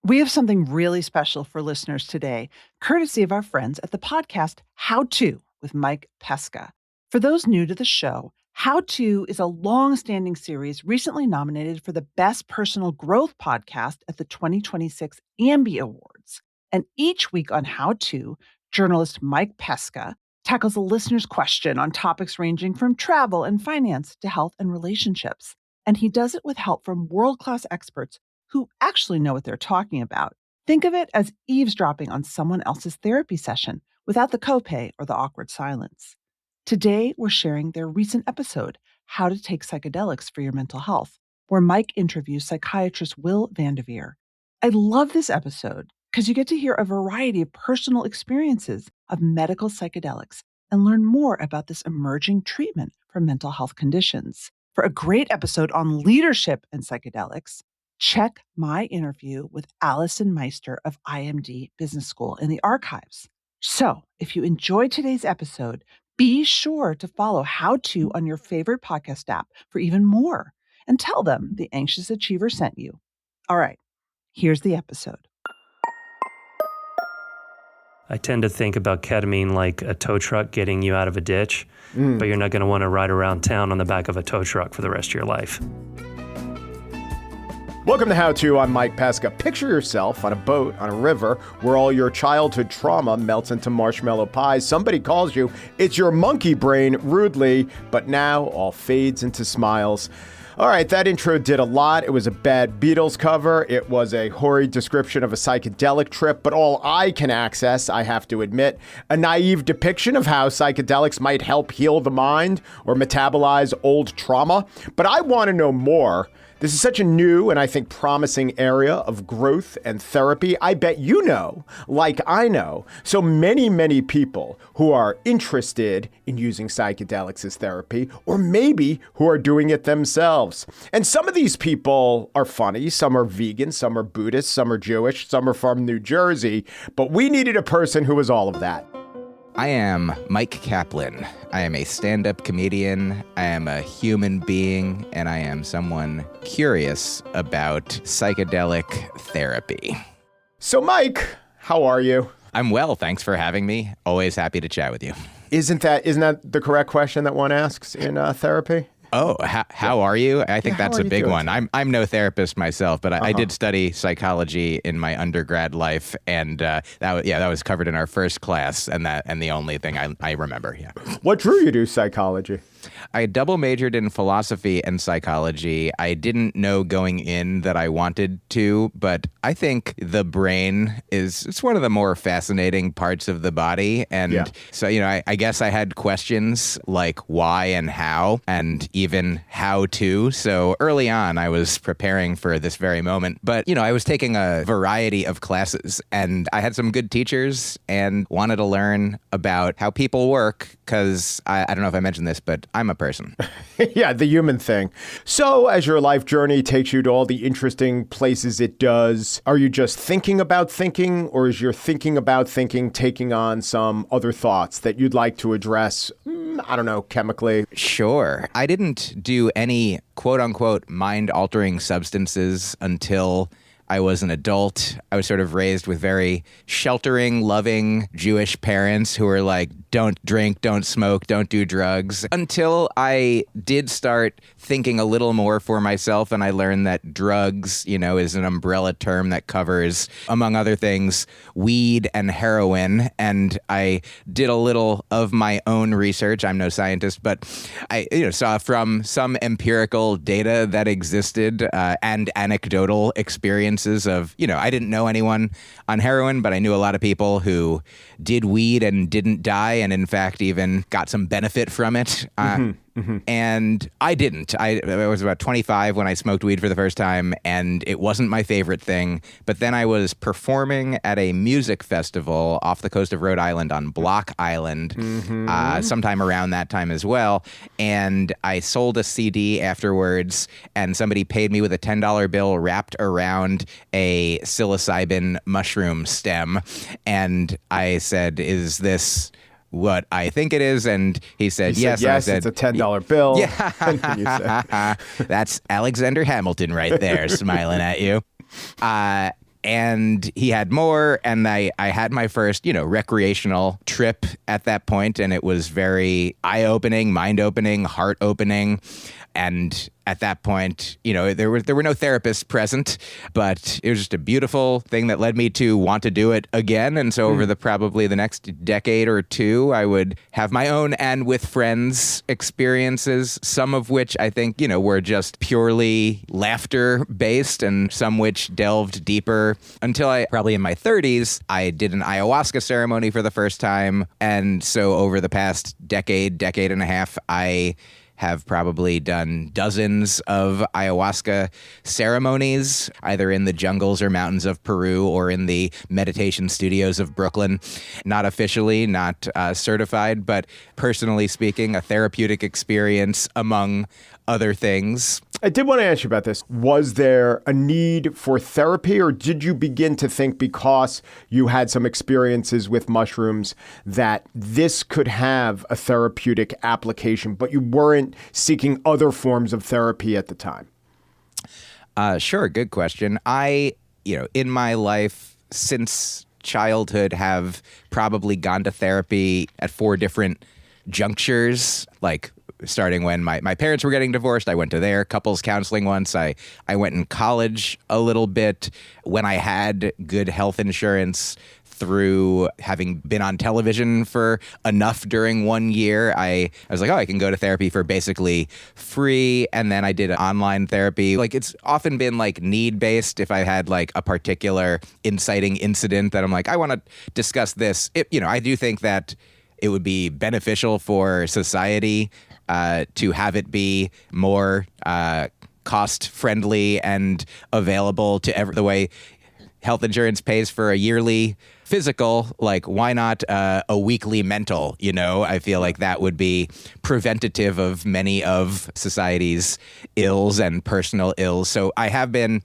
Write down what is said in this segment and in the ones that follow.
We have something really special for listeners today, courtesy of our friends at the podcast How To with Mike Pesca. For those new to the show, How To is a long-standing series recently nominated for the Best Personal Growth Podcast at the 2026 Ambie Awards. And each week on How To, journalist Mike Pesca tackles a listener's question on topics ranging from travel and finance to health and relationships. And he does it with help from world-class experts who actually know what they're talking about. Think of it as eavesdropping on someone else's therapy session without the copay or the awkward silence. Today, we're sharing their recent episode, How to Take Psychedelics for Your Mental Health, where Mike interviews psychiatrist Will Van der Veer. I love this episode because you get to hear a variety of personal experiences of medical psychedelics and learn more about this emerging treatment for mental health conditions. For a great episode on leadership and psychedelics, check my interview with Allison Meister of IMD Business School in the archives. So, if you enjoyed today's episode, be sure to follow How To on your favorite podcast app for even more, and tell them the Anxious Achiever sent you. All right, here's the episode. I tend to think about ketamine like a tow truck getting you out of a ditch, but you're not going to want to ride around town on the back of a tow truck for the rest of your life. Welcome to How To. I'm Mike Pesca. Picture yourself on a boat on a river where all your childhood trauma melts into marshmallow pies. Somebody calls you. It's your monkey brain, rudely, but now all fades into smiles. All right, that intro did a lot. It was a bad Beatles cover. It was a hoary description of a psychedelic trip, but all I can access, I have to admit, a naive depiction of how psychedelics might help heal the mind or metabolize old trauma. But I want to know more. This is such a new and I think promising area of growth and therapy. I bet you know, like I know, so many people who are interested in using psychedelics as therapy, or maybe who are doing it themselves. And some of these people are funny. Some are vegan, some are Buddhist, some are Jewish, some are from New Jersey. But we needed a person who was all of that. I am Myq Kaplan. I am a stand-up comedian. I am a human being, and I am someone curious about psychedelic therapy. So, Mike, how are you? I'm well, thanks for having me. Always happy to chat with you. Isn't that the correct question that one asks in therapy? Oh, how are you? I think that's a big one. I'm no therapist myself, but I did study psychology in my undergrad life, and that was covered in our first class, and the only thing I remember. Yeah. What drew you to psychology? I double majored in philosophy and psychology. I didn't know going in that I wanted to, but I think the brain it's one of the more fascinating parts of the body. And so, I guess I had questions like why and how, and even how to. So early on, I was preparing for this very moment. But, I was taking a variety of classes, and I had some good teachers and wanted to learn about how people work, because I don't know if I mentioned this, but I'm a person. Yeah, the human thing. So as your life journey takes you to all the interesting places it does, are you just thinking about thinking, or is your thinking about thinking taking on some other thoughts that you'd like to address, I don't know, chemically? Sure. I didn't do any quote-unquote mind-altering substances until I was an adult. I was sort of raised with very sheltering, loving Jewish parents who were like, don't drink, don't smoke, don't do drugs, until I did start thinking a little more for myself. And I learned that drugs, is an umbrella term that covers, among other things, weed and heroin. And I did a little of my own research. I'm no scientist, but I saw from some empirical data that existed and anecdotal experiences of, I didn't know anyone on heroin, but I knew a lot of people who did weed and didn't die, and in fact even got some benefit from it. And I didn't. I was about 25 when I smoked weed for the first time, and it wasn't my favorite thing. But then I was performing at a music festival off the coast of Rhode Island on Block Island sometime around that time as well. And I sold a CD afterwards, and somebody paid me with a $10 bill wrapped around a psilocybin mushroom stem. And I said, "Is this what I think it is?" And he said, yes. Yes, I said, it's a $10 bill. Yeah. And then you said, that's Alexander Hamilton right there, smiling at you. And he had more, and I had my first, recreational trip at that point, and it was very eye-opening, mind-opening, heart-opening. And at that point, there were no therapists present, but it was just a beautiful thing that led me to want to do it again. And so over probably the next decade or two, I would have my own and with friends experiences, some of which I think, were just purely laughter based, and some which delved deeper until I probably in my 30s, I did an ayahuasca ceremony for the first time. And so over the past decade and a half, I have probably done dozens of ayahuasca ceremonies, either in the jungles or mountains of Peru or in the meditation studios of Brooklyn. Not officially, not certified, but personally speaking, a therapeutic experience among other things. I did want to ask you about this. Was there a need for therapy, or did you begin to think because you had some experiences with mushrooms that this could have a therapeutic application, but you weren't seeking other forms of therapy at the time? Sure. Good question. I, in my life since childhood, have probably gone to therapy at 4 different junctures, like starting when my parents were getting divorced. I went to their couples counseling once. I went in college a little bit when I had good health insurance through having been on television for enough during 1 year. I was like, I can go to therapy for basically free. And then I did online therapy. Like, it's often been like need-based. If I had like a particular inciting incident that I'm like, I want to discuss this. I do think that it would be beneficial for society to have it be more cost-friendly and available to the way health insurance pays for a yearly physical. Like, why not a weekly mental? I feel like that would be preventative of many of society's ills and personal ills. So I have been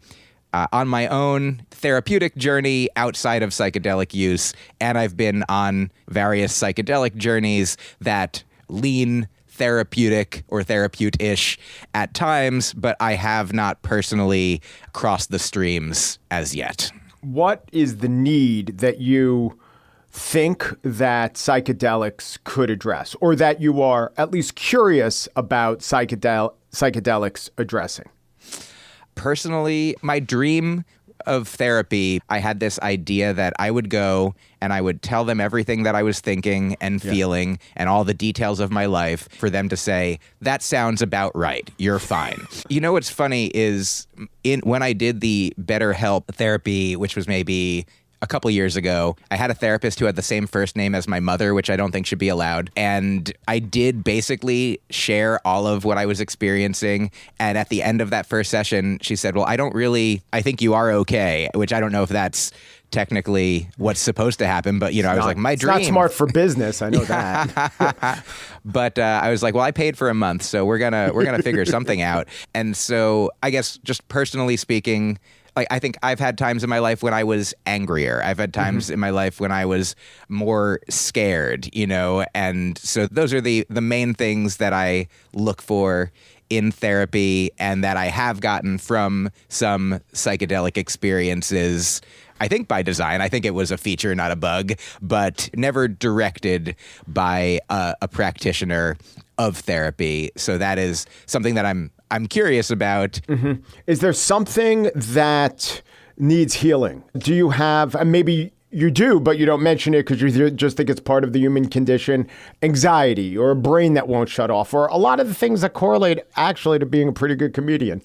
on my own therapeutic journey outside of psychedelic use, and I've been on various psychedelic journeys that lean therapeutic or therapeute-ish at times, but I have not personally crossed the streams as yet. What is the need that you think that psychedelics could address, or that you are at least curious about psychedelics addressing? Personally, my dream of therapy, I had this idea that I would go and I would tell them everything that I was thinking and feeling and all the details of my life for them to say, that sounds about right. You're fine. What's funny is when I did the BetterHelp therapy, which was maybe a couple years ago, I had a therapist who had the same first name as my mother, which I don't think should be allowed. And I did basically share all of what I was experiencing. And at the end of that first session, she said, well, I think you are okay, which I don't know if that's technically what's supposed to happen. But, I was like, my dream. It's not smart for business. I know that. But I was like, well, I paid for a month, so we're gonna figure something out. And so I guess just personally speaking, like, I think I've had times in my life when I was angrier. I've had times in my life when I was more scared, and so those are the main things that I look for in therapy and that I have gotten from some psychedelic experiences. I think by design. I think it was a feature, not a bug, but never directed by a practitioner of therapy. So that is something that I'm curious about. Is there something that needs healing? Do you have, and maybe you do, but you don't mention it because you just think it's part of the human condition, anxiety or a brain that won't shut off, or a lot of the things that correlate actually to being a pretty good comedian?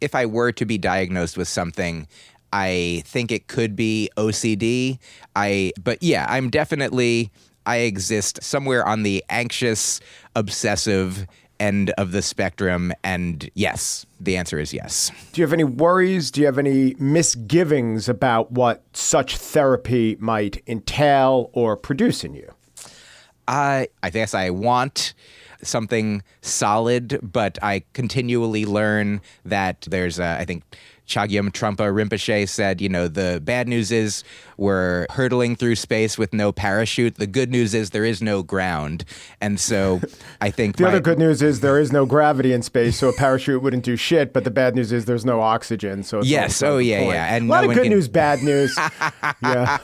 If I were to be diagnosed with something, I think it could be OCD. But yeah, I exist somewhere on the anxious, obsessive end of the spectrum. And yes, the answer is yes. Do you have any worries? Do you have any misgivings about what such therapy might entail or produce in you? I guess I want something solid, but I continually learn that there's, I think, Chogyam Trungpa Rinpoche said, the bad news is we're hurtling through space with no parachute. The good news is there is no ground. And so I think the other good news is there is no gravity in space, so a parachute wouldn't do shit. But the bad news is there's no oxygen. So it's yes, oh yeah, point. yeah. And a lot of good news, bad news. Yeah.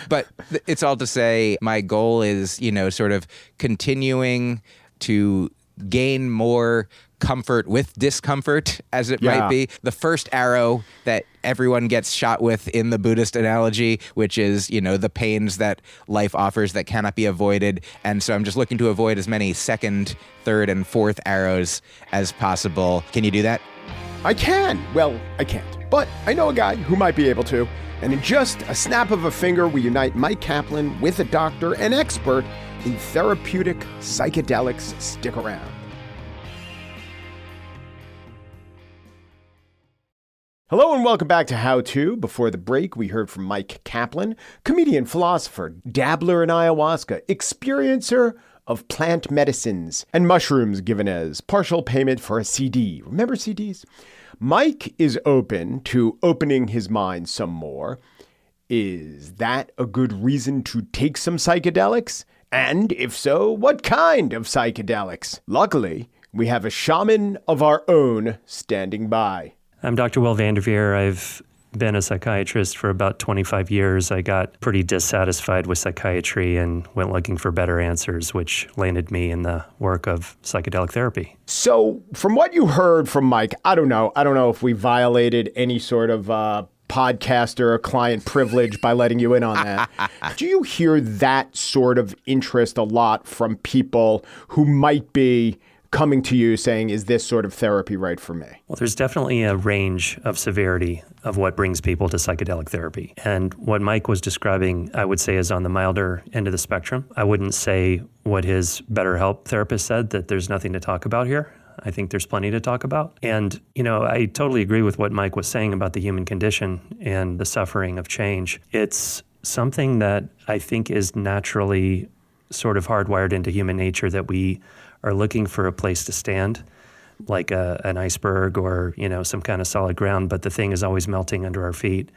But it's all to say, my goal is, sort of continuing to gain more comfort with discomfort, as it might be. The first arrow that everyone gets shot with in the Buddhist analogy, which is, the pains that life offers that cannot be avoided. And so I'm just looking to avoid as many second, third, and fourth arrows as possible. Can you do that? I can. Well, I can't. But I know a guy who might be able to. And in just a snap of a finger, we unite Myq Kaplan with a doctor and expert in therapeutic psychedelics. Stick around. Hello and welcome back to How To. Before the break, we heard from Myq Kaplan, comedian, philosopher, dabbler in ayahuasca, experiencer of plant medicines, and mushrooms given as partial payment for a CD. Remember CDs? Myq is open to opening his mind some more. Is that a good reason to take some psychedelics? And if so, what kind of psychedelics? Luckily, we have a shaman of our own standing by. I'm Dr. Will Van der Veer. I've been a psychiatrist for about 25 years. I got pretty dissatisfied with psychiatry and went looking for better answers, which landed me in the work of psychedelic therapy. So from what you heard from Myq, I don't know if we violated any sort of podcaster or client privilege by letting you in on that. Do you hear that sort of interest a lot from people who might be coming to you saying, is this sort of therapy right for me? Well, there's definitely a range of severity of what brings people to psychedelic therapy. And what Myq was describing, I would say, is on the milder end of the spectrum. I wouldn't say what his BetterHelp therapist said, that there's nothing to talk about here. I think there's plenty to talk about. And, I totally agree with what Myq was saying about the human condition and the suffering of change. It's something that I think is naturally sort of hardwired into human nature, that we are looking for a place to stand, like an iceberg or, some kind of solid ground, but the thing is always melting under our feet,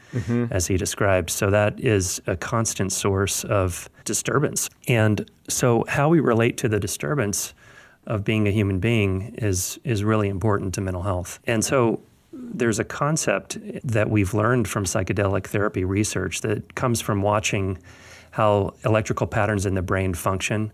as he described. So that is a constant source of disturbance. And so how we relate to the disturbance of being a human being is really important to mental health. And so there's a concept that we've learned from psychedelic therapy research that comes from watching how electrical patterns in the brain function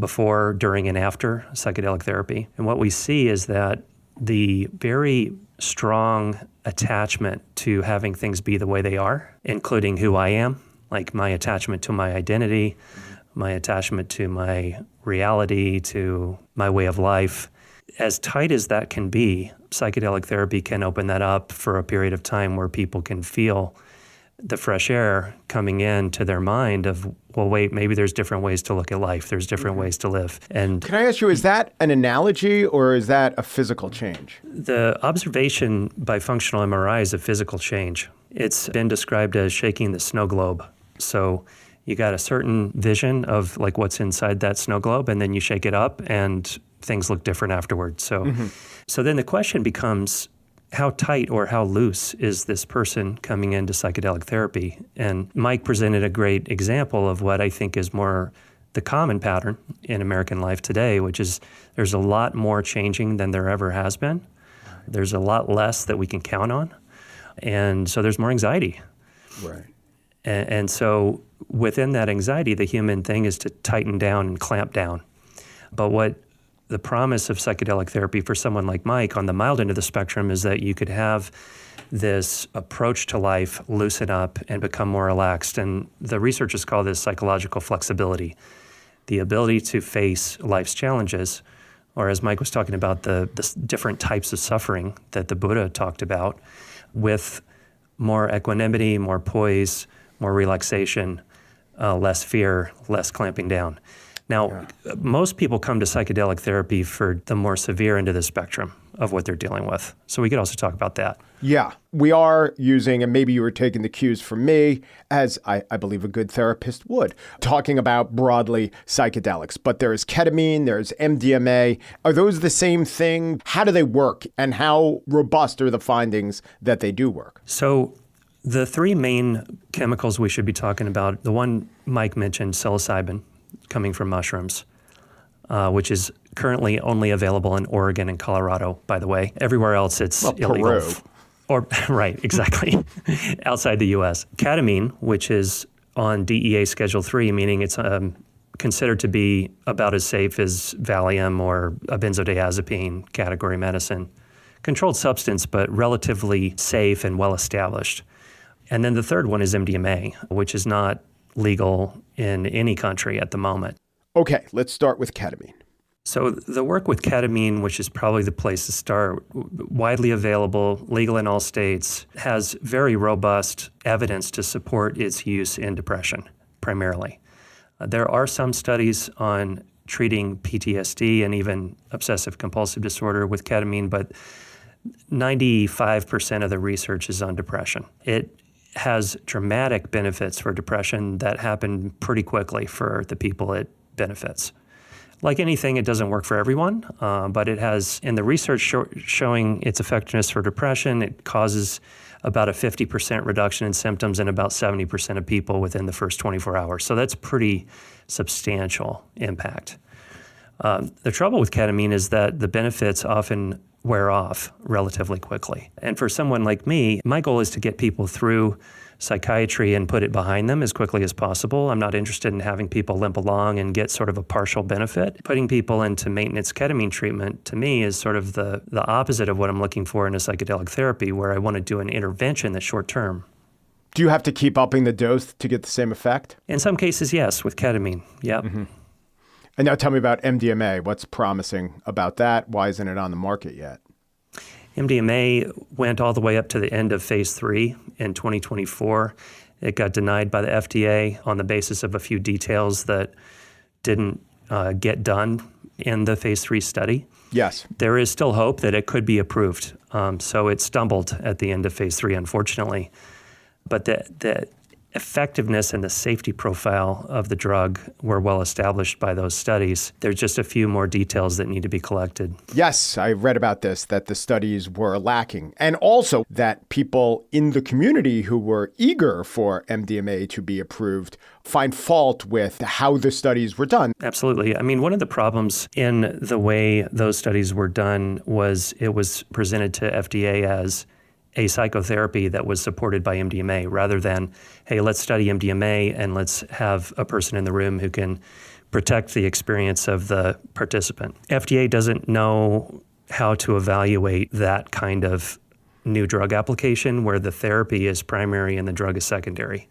before, during, and after psychedelic therapy. And what we see is that the very strong attachment to having things be the way they are, including who I am, like my attachment to my identity, my attachment to my reality, to my way of life, as tight as that can be, psychedelic therapy can open that up for a period of time where people can feel the fresh air coming into their mind of, well, wait, maybe there's different ways to look at life. There's different ways to live. And can I ask you, is that an analogy or is that a physical change? The observation by functional MRI is a physical change. It's been described as shaking the snow globe. So you got a certain vision of like what's inside that snow globe, and then you shake it up and things look different afterwards. So then the question becomes, how tight or how loose is this person coming into psychedelic therapy? And Myq presented a great example of what I think is more the common pattern in American life today, which is there's a lot more changing than there ever has been. There's a lot less that we can count on. And so there's more anxiety. Right. And so within that anxiety, the human thing is to tighten down and clamp down. But what the promise of psychedelic therapy for someone like Myq on the mild end of the spectrum is that you could have this approach to life loosen up and become more relaxed. And the researchers call this psychological flexibility, the ability to face life's challenges, or as Myq was talking about, the different types of suffering that the Buddha talked about, with more equanimity, more poise, more relaxation, less fear, less clamping down. Now, most people come to psychedelic therapy for the more severe end of the spectrum of what they're dealing with. So we could also talk about that. Yeah, we are using, and maybe you were taking the cues from me, as I believe a good therapist would, talking about broadly psychedelics. But there's ketamine, there's MDMA. Are those the same thing? How do they work? And how robust are the findings that they do work? So the three main chemicals we should be talking about, the one Mike mentioned, psilocybin, coming from mushrooms, which is currently only available in Oregon and Colorado, by the way. Everywhere else, it's illegal. Peru. Or right, exactly, outside the U.S. Ketamine, which is on DEA Schedule 3, meaning it's considered to be about as safe as Valium or a benzodiazepine category medicine. Controlled substance, but relatively safe and well-established. And then the third one is MDMA, which is not legal in any country at the moment. Okay, let's start with ketamine. So the work with ketamine, which is probably the place to start, widely available, legal in all states, has very robust evidence to support its use in depression, primarily. There are some studies on treating PTSD and even obsessive compulsive disorder with ketamine, but 95% of the research is on depression. It has dramatic benefits for depression that happen pretty quickly for the people it benefits. Like anything, it doesn't work for everyone, but it has, in the research showing its effectiveness for depression, it causes about a 50% reduction in symptoms in about 70% of people within the first 24 hours. So that's pretty substantial impact. The trouble with ketamine is that the benefits often wear off relatively quickly. And for someone like me, my goal is to get people through psychiatry and put it behind them as quickly as possible. I'm not interested in having people limp along and get sort of a partial benefit. Putting people into maintenance ketamine treatment, to me, is sort of the opposite of what I'm looking for in a psychedelic therapy, where I want to do an intervention that's short term. Do you have to keep upping the dose to get the same effect? In some cases, yes, with ketamine. Yep. Mm-hmm. And now tell me about MDMA. What's promising about that? Why isn't it on the market yet? MDMA went all the way up to the end of phase 3 in 2024. It got denied by the FDA on the basis of a few details that didn't get done in the phase 3 study. Yes. There is still hope that it could be approved. So it stumbled at the end of phase 3, unfortunately. But the effectiveness and the safety profile of the drug were well established by those studies. There's just a few more details that need to be collected. Yes, I read about this, that the studies were lacking. And also that people in the community who were eager for MDMA to be approved find fault with how the studies were done. Absolutely. I mean, one of the problems in the way those studies were done was it was presented to FDA as a psychotherapy that was supported by MDMA, rather than, hey, let's study MDMA and let's have a person in the room who can protect the experience of the participant. FDA doesn't know how to evaluate that kind of new drug application where the therapy is primary and the drug is secondary.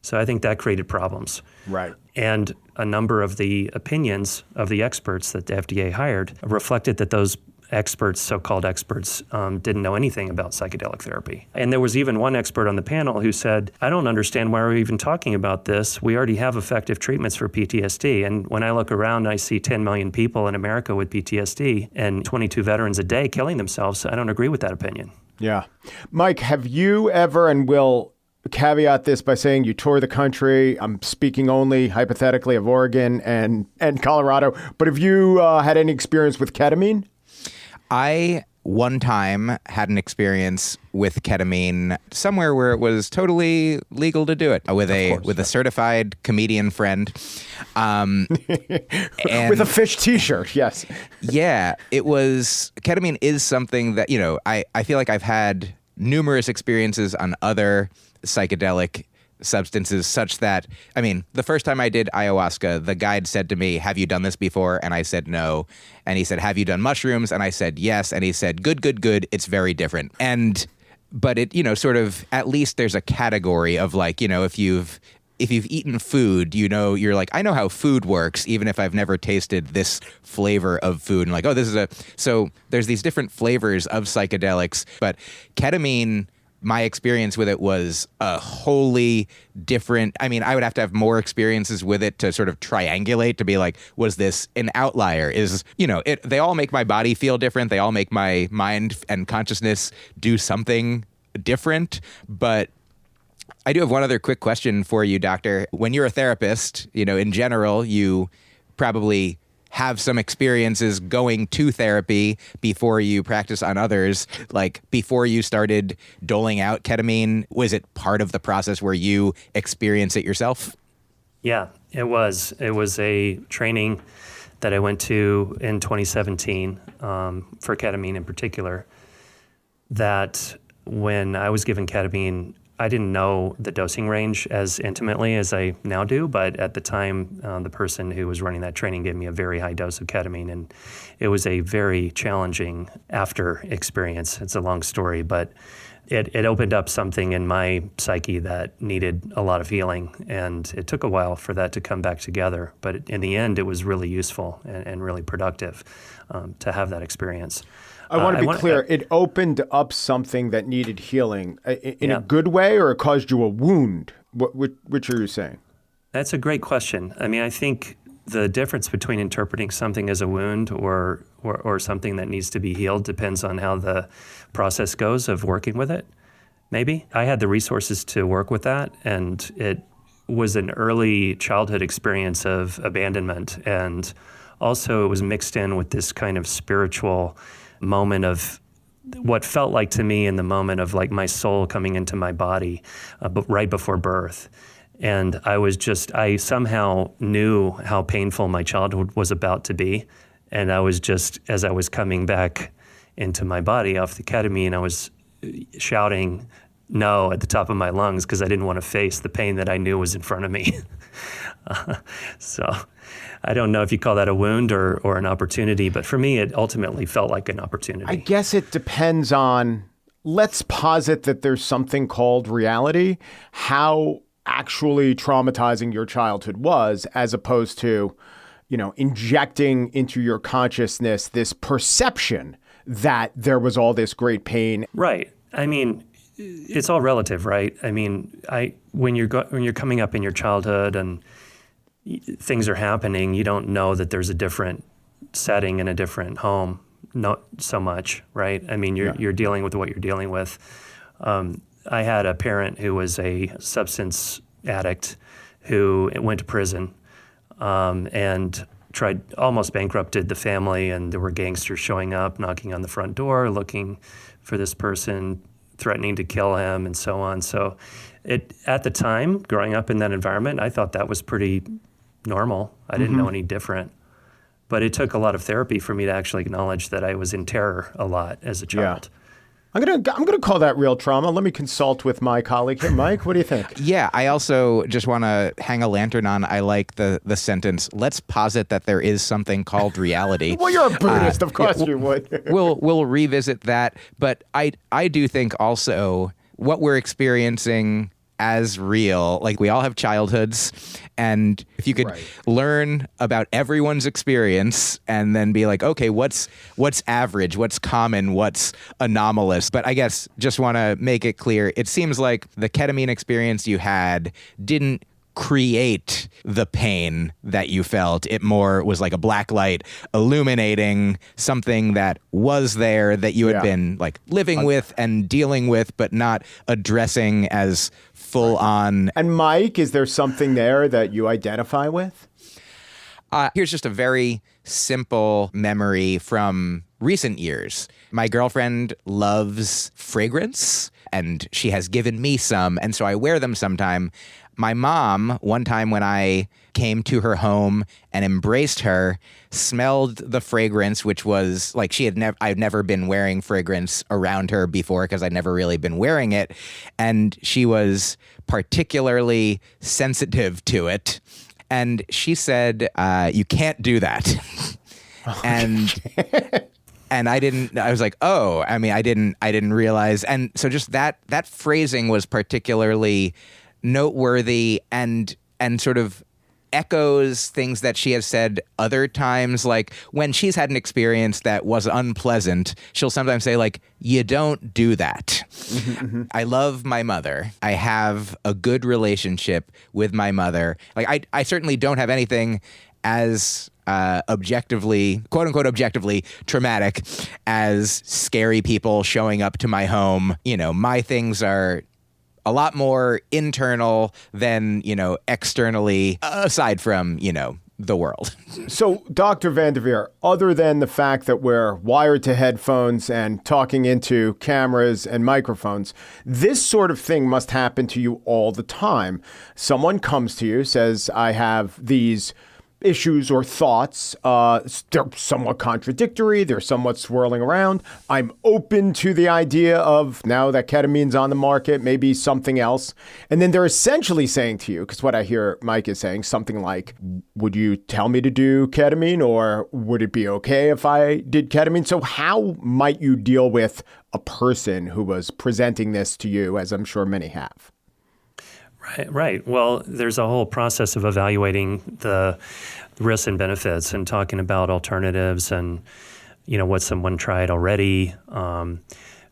So I think that created problems. Right. And a number of the opinions of the experts that the FDA hired reflected that those experts, so-called experts, didn't know anything about psychedelic therapy. And there was even one expert on the panel who said, I don't understand why we're even talking about this. We already have effective treatments for PTSD. And when I look around, I see 10 million people in America with PTSD and 22 veterans a day killing themselves. I don't agree with that opinion. Yeah. Mike, have you ever, and will caveat this by saying you toured the country. I'm speaking only hypothetically of Oregon and Colorado. But have you had any experience with ketamine? I one time had an experience with ketamine somewhere where it was totally legal to do it with a certified comedian friend. And with a fish t-shirt, yes. Yeah, ketamine is something that, I feel like I've had numerous experiences on other psychedelic substances such that, the first time I did ayahuasca, the guide said to me, have you done this before? And I said, no. And he said, have you done mushrooms? And I said, yes. And he said, good. It's very different. But it, sort of, at least there's a category of like, if you've eaten food, you're like, I know how food works, even if I've never tasted this flavor of food. And like, so there's these different flavors of psychedelics, but ketamine my experience with it was a wholly different. I mean, I would have to have more experiences with it to sort of triangulate to be like, was this an outlier? They all make my body feel different. They all make my mind and consciousness do something different. But I do have one other quick question for you, Doctor. When you're a therapist, in general, you probably have some experiences going to therapy before you practice on others. Like before you started doling out ketamine, was it part of the process where you experience it yourself? Yeah, it was. It was a training that I went to in 2017 for ketamine in particular, that when I was given ketamine, I didn't know the dosing range as intimately as I now do, but at the time, the person who was running that training gave me a very high dose of ketamine, and it was a very challenging after experience. It's a long story, but it opened up something in my psyche that needed a lot of healing, and it took a while for that to come back together. But in the end, it was really useful and really productive to have that experiance. I want to be clear. It opened up something that needed healing in a good way, or it caused you a wound? Which are you saying? That's a great question. I mean, I think the difference between interpreting something as a wound or something that needs to be healed depends on how the process goes of working with it, maybe. I had the resources to work with that, and it was an early childhood experience of abandonment, and also it was mixed in with this kind of spiritual moment of what felt like to me in the moment of like my soul coming into my body but right before birth. And I somehow knew how painful my childhood was about to be. And I was just, as I was coming back into my body off the ketamine, I was shouting no at the top of my lungs because I didn't want to face the pain that I knew was in front of me. So I don't know if you call that a wound or an opportunity, but for me, it ultimately felt like an opportunity. I guess it depends on, let's posit that there's something called reality, how actually traumatizing your childhood was, as opposed to, injecting into your consciousness this perception that there was all this great pain. Right. I mean, it's all relative, right? I mean, when you're coming up in your childhood and things are happening, you don't know that there's a different setting in a different home, not so much, right? I mean, you're dealing with what you're dealing with. I had a parent who was a substance addict who went to prison and almost bankrupted the family, and there were gangsters showing up, knocking on the front door, looking for this person, threatening to kill him, and so on. So at the time, growing up in that environment, I thought that was pretty normal. I didn't know any different. But it took a lot of therapy for me to actually acknowledge that I was in terror a lot as a child. Yeah. I'm gonna call that real trauma. Let me consult with my colleague here. Mike, what do you think? Yeah, I also just want to hang a lantern on. I like the sentence, let's posit that there is something called reality. Well, you're a Buddhist, of course you would. We'll revisit that. But I do think also what we're experiencing as real, like we all have childhoods, and if you could learn about everyone's experience and then be like, okay, what's average, what's common, what's anomalous. But I guess just want to make it clear, it seems like the ketamine experience you had didn't create the pain that you felt. It more was like a black light illuminating something that was there that you had been like living with and dealing with, but not addressing as full on. And Mike, is there something there that you identify with? Here's just a very simple memory from recent years. My girlfriend loves fragrance, and she has given me some, and so I wear them sometime. My mom, one time when I came to her home and embraced her, smelled the fragrance, which was like I'd never been wearing fragrance around her before because I'd never really been wearing it. And she was particularly sensitive to it. And she said, you can't do that. And I was like, oh, I mean, I didn't realize. And so just that phrasing was particularly noteworthy and sort of echoes things that she has said other times. Like when she's had an experience that was unpleasant, she'll sometimes say like, you don't do that. I love my mother. I have a good relationship with my mother. Like I certainly don't have anything as objectively, quote unquote, objectively traumatic as scary people showing up to my home. You know, my things are a lot more internal than, you know, externally, aside from, you know, the world. So, Dr. Van der Veer, other than the fact that we're wired to headphones and talking into cameras and microphones, this sort of thing must happen to you all the time. Someone comes to you, says, I have these issues or thoughts. They're somewhat contradictory. They're somewhat swirling around. I'm open to the idea of, now that ketamine's on the market, maybe something else. And then they're essentially saying to you, because what I hear Myq is saying, something like, would you tell me to do ketamine, or would it be okay if I did ketamine? So how might you deal with a person who was presenting this to you, as I'm sure many have? Right. Well, there's a whole process of evaluating the risks and benefits and talking about alternatives and, you know, what someone tried already.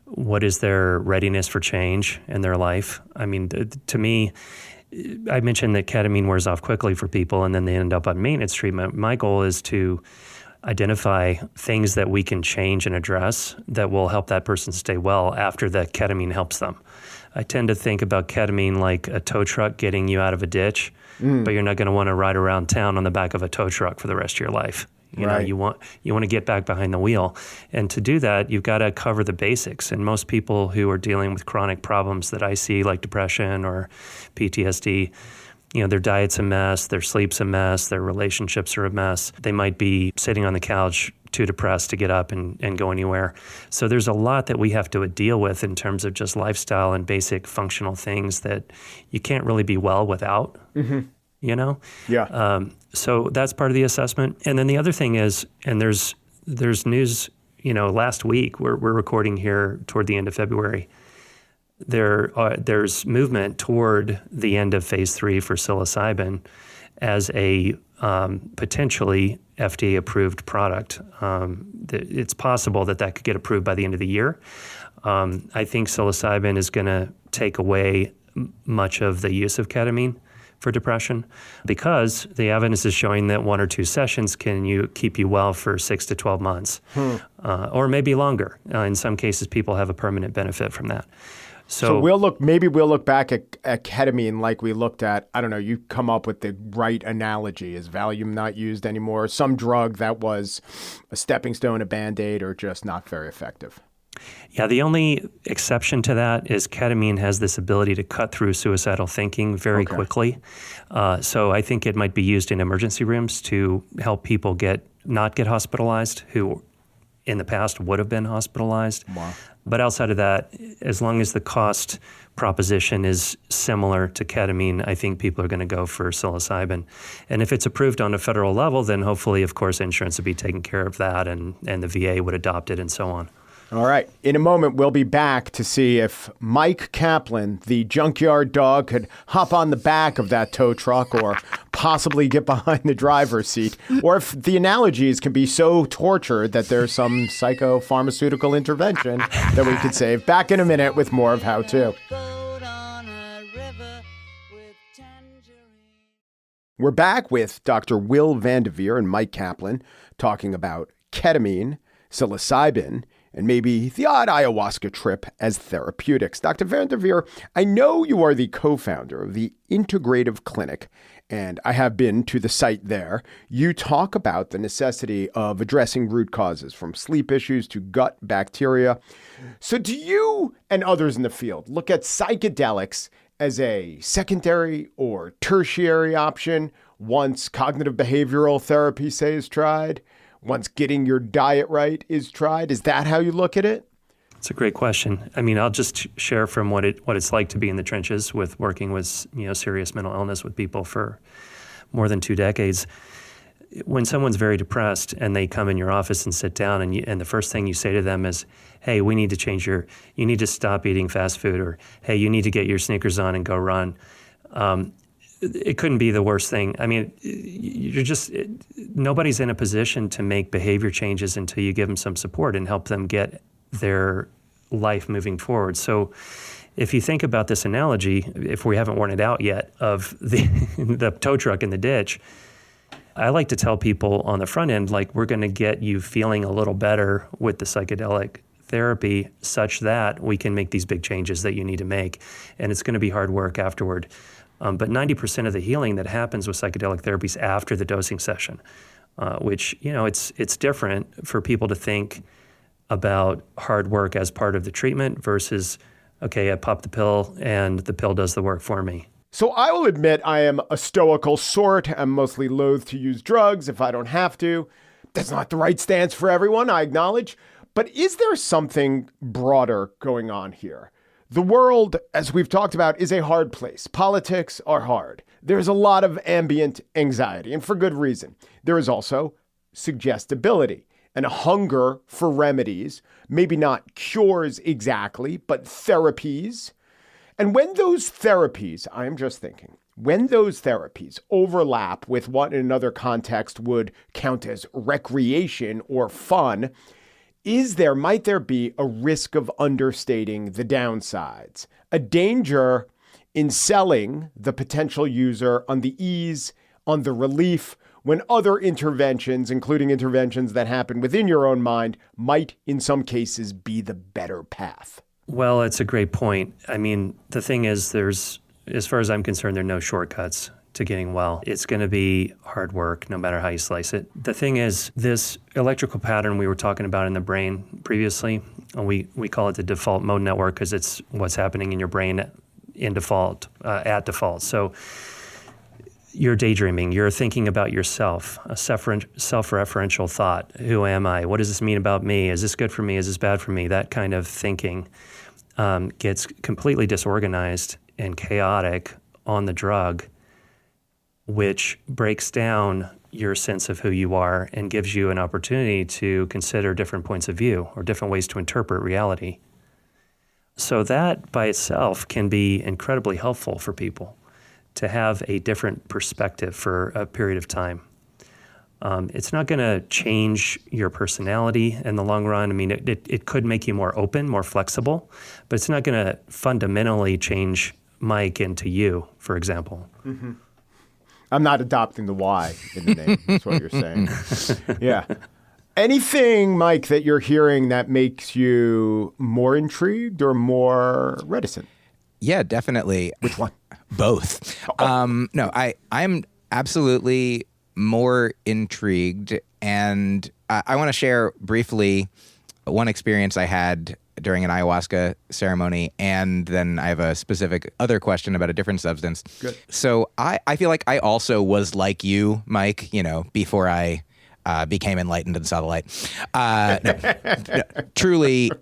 What is their readiness for change in their life? I mean, to me, I mentioned that ketamine wears off quickly for people and then they end up on maintenance treatment. My goal is to identify things that we can change and address that will help that person stay well after the ketamine helps them. I tend to think about ketamine like a tow truck getting you out of a ditch, but you're not going to want to ride around town on the back of a tow truck for the rest of your life. You know, you want to get back behind the wheel. And to do that, you've got to cover the basics. And most people who are dealing with chronic problems that I see, like depression or PTSD, you know, their diet's a mess, their sleep's a mess, their relationships are a mess. They might be sitting on the couch too depressed to get up and go anywhere. So there's a lot that we have to deal with in terms of just lifestyle and basic functional things that you can't really be well without, you know? Yeah. So that's part of the assessment. And then the other thing is, and there's news, you know, last week, we're recording here toward the end of February, there's movement toward the end of phase 3 for psilocybin as a potentially FDA-approved product. It's possible that could get approved by the end of the year. I think psilocybin is going to take away much of the use of ketamine for depression because the evidence is showing that 1 or 2 sessions can keep you well for 6 to 12 months, or maybe longer. In some cases, people have a permanent benefit from that. So we'll look back at ketamine like we looked at, I don't know, you come up with the right analogy. Is Valium not used anymore? Some drug that was a stepping stone, a Band-Aid, or just not very effective? Yeah, the only exception to that is ketamine has this ability to cut through suicidal thinking very quickly. So I think it might be used in emergency rooms to help people not get hospitalized who in the past would have been hospitalized. Wow. But outside of that, as long as the cost proposition is similar to ketamine, I think people are going to go for psilocybin. And if it's approved on a federal level, then hopefully, of course, insurance would be taking care of that and the VA would adopt it and so on. All right. In a moment, we'll be back to see if Myq Kaplan, the junkyard dog, could hop on the back of that tow truck or possibly get behind the driver's seat, or if the analogies can be so tortured that there's some psychopharmaceutical intervention that we could save. Back in a minute with more of How To. We're back with Dr. Will Van der Veer and Myq Kaplan talking about ketamine, psilocybin, and maybe the odd ayahuasca trip as therapeutics. Dr. Van der Veer, I know you are the co-founder of the Integrative Clinic, and I have been to the site there. You talk about the necessity of addressing root causes, from sleep issues to gut bacteria. So do you and others in the field look at psychedelics as a secondary or tertiary option once cognitive behavioral therapy, say, is tried? Once getting your diet right is tried? Is that how you look at it? It's a great question. I mean, I'll just share from what it's like to be in the trenches with working with, serious mental illness with people for more than 2 decades. When someone's very depressed and they come in your office and sit down and the first thing you say to them is, hey, we need to you need to stop eating fast food, or hey, you need to get your sneakers on and go run. it couldn't be the worst thing. I mean, nobody's in a position to make behavior changes until you give them some support and help them get their life moving forward. So if you think about this analogy, if we haven't worn it out yet, of the tow truck in the ditch, I like to tell people on the front end, like, we're going to get you feeling a little better with the psychedelic therapy such that we can make these big changes that you need to make. And it's going to be hard work afterward. But 90% of the healing that happens with psychedelic therapy is after the dosing session, which, it's different for people to think about hard work as part of the treatment versus, okay, I pop the pill and the pill does the work for me. So I will admit I am a stoical sort. I'm mostly loath to use drugs if I don't have to. That's not the right stance for everyone, I acknowledge. But is there something broader going on here? The world, as we've talked about, is a hard place. Politics are hard. There's a lot of ambient anxiety, and for good reason. There is also suggestibility and a hunger for remedies, maybe not cures exactly, but therapies. And when those therapies, I am just thinking, when those therapies overlap with what in another context would count as recreation or fun, might there be a risk of understating the downsides, a danger in selling the potential user on the ease, on the relief, when other interventions, including interventions that happen within your own mind, might in some cases be the better path? Well, it's a great point. I mean, the thing is, as far as I'm concerned, there are no shortcuts to getting well. It's going to be hard work, no matter how you slice it. The thing is, this electrical pattern we were talking about in the brain previously, we call it the default mode network because it's what's happening in your brain at default. So you're daydreaming, you're thinking about yourself, a self-referential thought. Who am I? What does this mean about me? Is this good for me? Is this bad for me? That kind of thinking gets completely disorganized and chaotic on the drug, which breaks down your sense of who you are and gives you an opportunity to consider different points of view or different ways to interpret reality. So that by itself can be incredibly helpful for people to have a different perspective for a period of time. It's not going to change your personality in the long run. I mean, it could make you more open, more flexible, but it's not going to fundamentally change Myq into you, for example. Mm-hmm. I'm not adopting the Y in the name. That's what you're saying. Yeah. Anything, Myq, that you're hearing that makes you more intrigued or more reticent? Yeah, definitely. Which one? Both. No, I'm absolutely more intrigued. And I want to share briefly one experience I had during an ayahuasca ceremony, and then I have a specific other question about a different substance. Good. So I feel like I also was like you, Myq, before I became enlightened and saw the light. No, truly,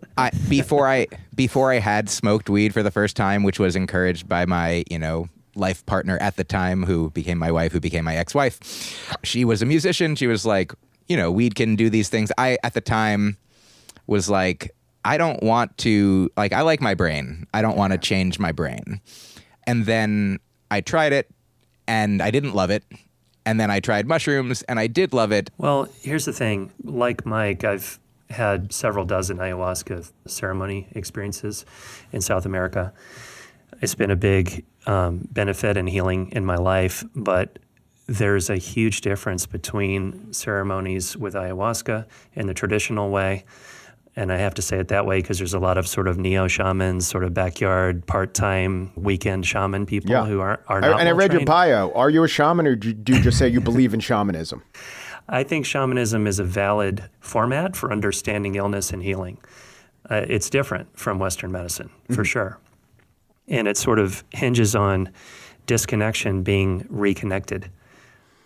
before I had smoked weed for the first time, which was encouraged by my, life partner at the time, who became my wife, who became my ex-wife. She was a musician. She was like, weed can do these things. I, at the time, was like, I don't want to, I like my brain. I don't want to change my brain. And then I tried it and I didn't love it. And then I tried mushrooms and I did love it. Well, here's the thing. Like Myq, I've had several dozen ayahuasca ceremony experiences in South America. It's been a big benefit and healing in my life, but there's a huge difference between ceremonies with ayahuasca in the traditional way. And I have to say it that way because there's a lot of sort of neo-shamans, sort of backyard, part-time, weekend shaman people who are not And I read your bio. Are you a shaman, or do you just say you believe in shamanism? I think shamanism is a valid format for understanding illness and healing. It's different from Western medicine, for sure. And it sort of hinges on disconnection being reconnected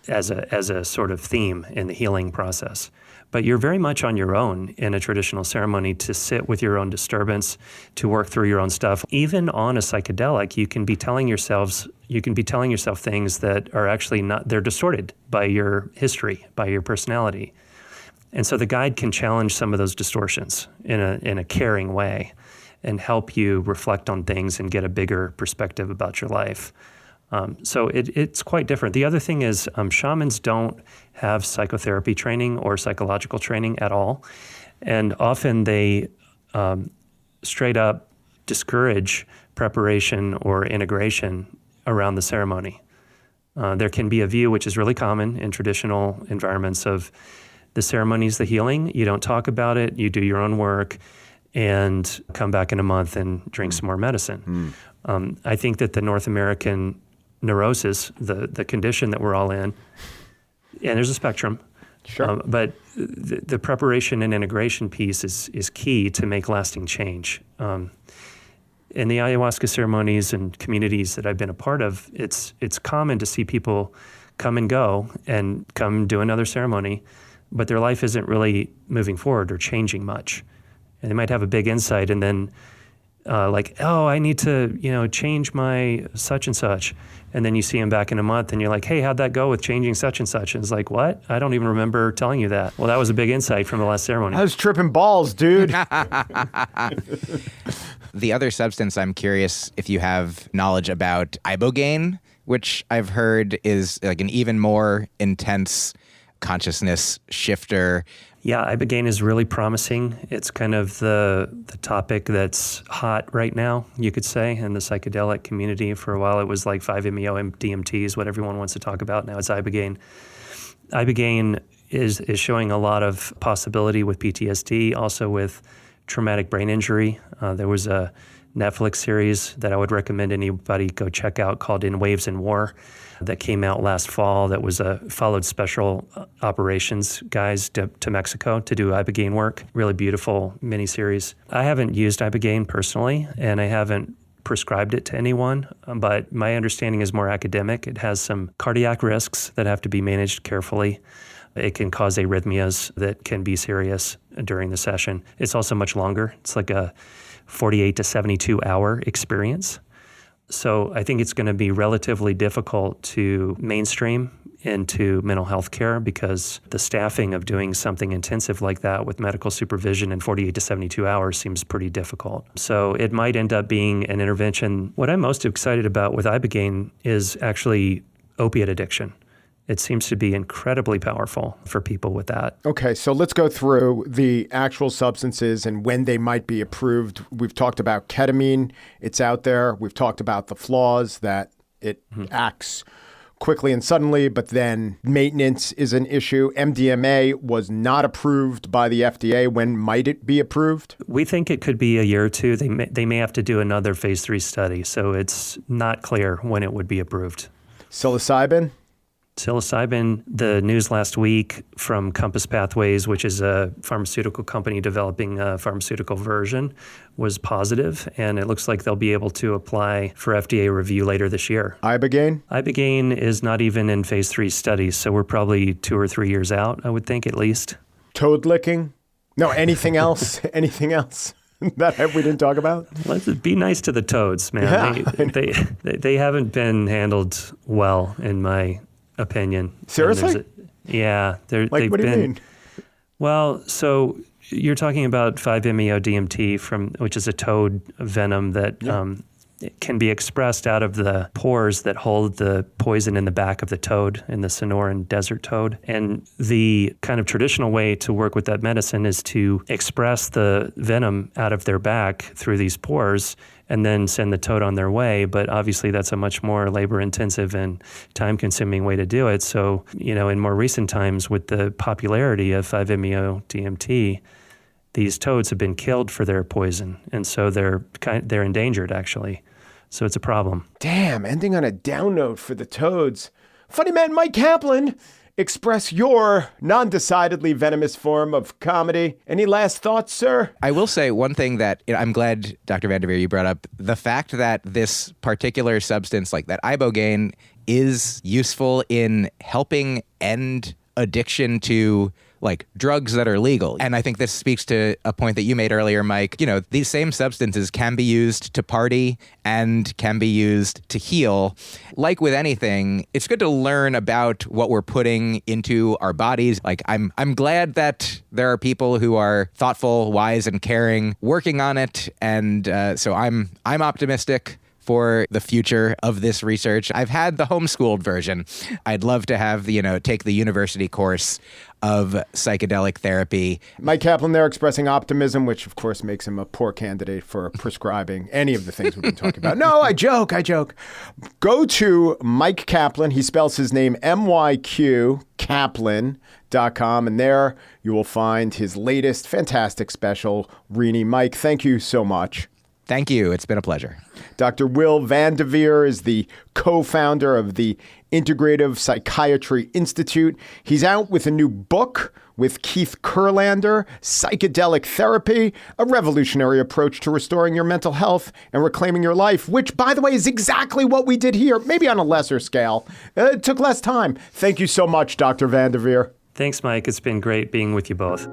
as a sort of theme in the healing process. But you're very much on your own in a traditional ceremony to sit with your own disturbance, to work through your own stuff. Even on a psychedelic, you can be telling yourself things that are actually not, they're distorted by your history, by your personality. And so the guide can challenge some of those distortions in a caring way and help you reflect on things and get a bigger perspective about your life. So it's quite different. The other thing is shamans don't have psychotherapy training or psychological training at all. And often they straight up discourage preparation or integration around the ceremony. There can be a view, which is really common in traditional environments, of the ceremony's the healing. You don't talk about it. You do your own work and come back in a month and drink some more medicine. I think that the North American neurosis, the condition that we're all in, and there's a spectrum, Sure. but the preparation and integration piece is key to make lasting change. In the ayahuasca ceremonies and communities that I've been a part of, it's common to see people come and go and come do another ceremony, but their life isn't really moving forward or changing much. And they might have a big insight and then I need to, change my such and such. And then you see them back in a month and you're like, hey, how'd that go with changing such and such? And it's like, what? I don't even remember telling you that. Well, that was a big insight from the last ceremony. I was tripping balls, dude. The other substance I'm curious if you have knowledge about, ibogaine, which I've heard is like an even more intense consciousness shifter. Yeah, ibogaine is really promising. It's kind of the topic that's hot right now, you could say, in the psychedelic community. For a while, it was like 5-MeO DMT is what everyone wants to talk about. Now it's ibogaine. Ibogaine is showing a lot of possibility with PTSD, also with traumatic brain injury. There was a Netflix series that I would recommend anybody go check out called In Waves and War that came out last fall that was followed special operations guys to Mexico to do ibogaine work. Really beautiful miniseries. I haven't used ibogaine personally, and I haven't prescribed it to anyone, but my understanding is more academic. It has some cardiac risks that have to be managed carefully. It can cause arrhythmias that can be serious during the session. It's also much longer. It's like a 48 to 72 hour experience. So I think it's going to be relatively difficult to mainstream into mental health care because the staffing of doing something intensive like that with medical supervision in 48 to 72 hours seems pretty difficult. So it might end up being an intervention. What I'm most excited about with ibogaine is actually opiate addiction. It seems to be incredibly powerful for people with that. Okay, so let's go through the actual substances and when they might be approved. We've talked about ketamine. It's out there. We've talked about the flaws that it acts quickly and suddenly, but then maintenance is an issue. MDMA was not approved by the FDA. When might it be approved? We think it could be a year or two. They may have to do another phase 3 study, so it's not clear when it would be approved. Psilocybin? Psilocybin, the news last week from Compass Pathways, which is a pharmaceutical company developing a pharmaceutical version, was positive, and it looks like they'll be able to apply for FDA review later this year. Ibogaine? Ibogaine is not even in phase 3 studies, so we're probably 2 or 3 years out, I would think, at least. Toad licking? No, anything else? Anything else that we didn't talk about? Let's be nice to the toads, man. Yeah. They haven't been handled well, in my opinion. Seriously? Yeah. Like, what do you mean? Well, so you're talking about 5-MeO DMT, which is a toad venom that it can be expressed out of the pores that hold the poison in the back of the toad, in the Sonoran desert toad. And the kind of traditional way to work with that medicine is to express the venom out of their back through these pores and then send the toad on their way. But obviously that's a much more labor-intensive and time-consuming way to do it. So, in more recent times with the popularity of 5-MeO DMT, these toads have been killed for their poison. And so they're endangered, actually. So it's a problem. Damn, ending on a down note for the toads. Funny man Myq Kaplan, express your non-decidedly venomous form of comedy. Any last thoughts, sir? I will say one thing that I'm glad, Dr. Van der Veer, you brought up. The fact that this particular substance, like that ibogaine, is useful in helping end addiction to like drugs that are legal. And I think this speaks to a point that you made earlier, Mike. These same substances can be used to party and can be used to heal. Like with anything, it's good to learn about what we're putting into our bodies. Like I'm glad that there are people who are thoughtful, wise, and caring working on it. And so I'm optimistic for the future of this research. I've had the homeschooled version. I'd love to have, take the university course of psychedelic therapy. Myq Kaplan there expressing optimism, which of course makes him a poor candidate for prescribing any of the things we've been talking about. No, I joke. Go to Myq Kaplan. He spells his name MYQ Kaplan.com, and there you will find his latest fantastic special, Rini. Mike, thank you so much. Thank you. It's been a pleasure. Dr. Will Van der Veer is the co-founder of the Integrative Psychiatry Institute. He's out with a new book with Keith Kurlander, Psychedelic Therapy, a revolutionary approach to restoring your mental health and reclaiming your life, which, by the way, is exactly what we did here, maybe on a lesser scale. It took less time. Thank you so much, Dr. Van der Veer. Thanks, Mike. It's been great being with you both.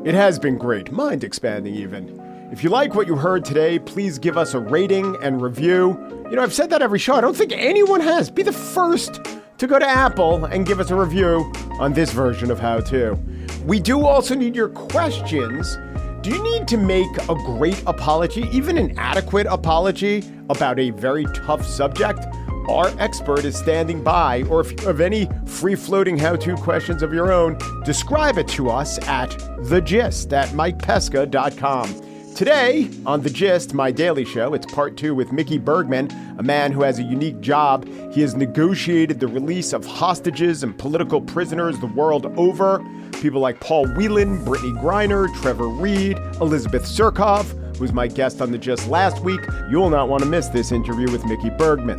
It has been great, mind-expanding even. If you like what you heard today, please give us a rating and review. I've said that every show. I don't think anyone has. Be the first to go to Apple and give us a review on this version of How To. We do also need your questions. Do you need to make a great apology, even an adequate apology about a very tough subject? Our expert is standing by, or if you have any free-floating how-to questions of your own, describe it to us at thegist@MikePesca.com. Today, on The Gist, my daily show, it's part 2 with Mickey Bergman, a man who has a unique job. He has negotiated the release of hostages and political prisoners the world over. People like Paul Whelan, Brittany Griner, Trevor Reed, Elizabeth Surkov, who was my guest on The Gist last week. You will not want to miss this interview with Mickey Bergman.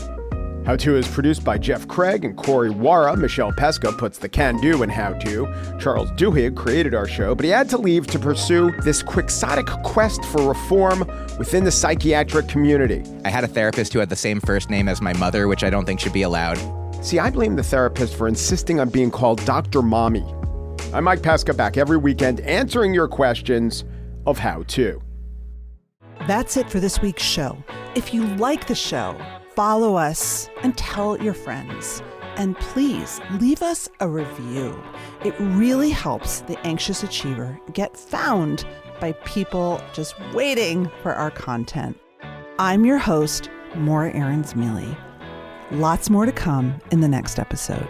How To is produced by Jeff Craig and Corey Wara. Michelle Pesca puts the can-do in How To. Charles Duhigg created our show, but he had to leave to pursue this quixotic quest for reform within the psychiatric community. I had a therapist who had the same first name as my mother, which I don't think should be allowed. See, I blame the therapist for insisting on being called Dr. Mommy. I'm Mike Pesca, back every weekend answering your questions of How To. That's it for this week's show. If you like the show, follow us and tell your friends. And please leave us a review. It really helps the anxious achiever get found by people just waiting for our content. I'm your host, Maura Aarons-Mele. Lots more to come in the next episode.